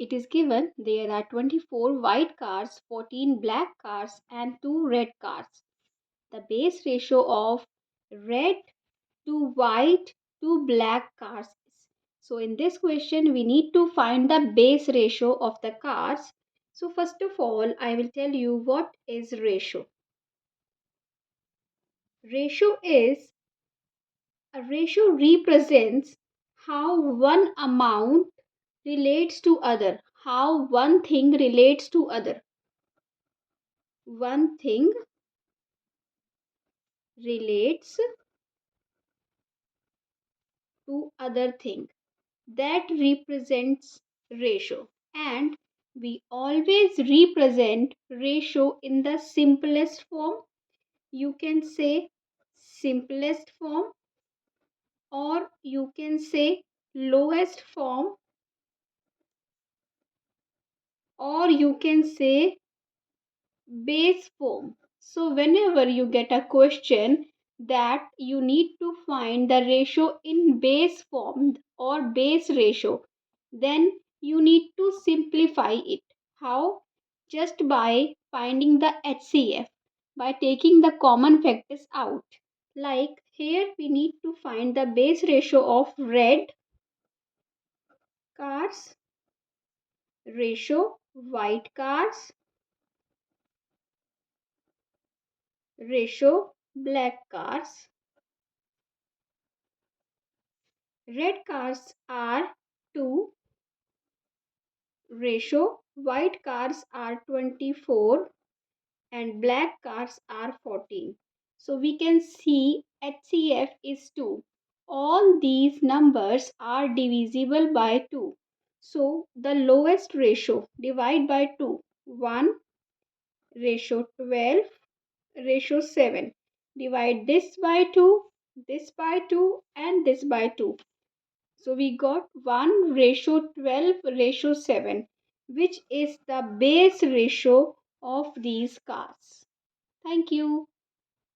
it is given there are 24 white cars, 14 black cars and 2 red cars. The base ratio of red to white to black cars is. So in this question we need to find the base ratio of the cars. So first of all I will tell you what is ratio. Ratio is A ratio represents how one amount relates to other, how one thing relates to other. One thing relates to other thing. That represents ratio. And we always represent ratio in the simplest form. You can say simplest form, or you can say lowest form, or you can say base form. So whenever you get a question that you need to find the ratio in base form or base ratio, then you need to simplify it. How? Just by finding the HCF, by taking the common factors out. Like here we need to find the base ratio of red cars, ratio white cars, ratio black cars. Red cars are 2, ratio white cars are 24 and black cars are 14. So we can see HCF is 2. All these numbers are divisible by 2. So the lowest ratio divide by 2. 1, ratio 12, ratio 7. Divide this by 2, this by 2 and this by 2. So we got 1 ratio 12 ratio 7, which is the base ratio of these cars. Thank you.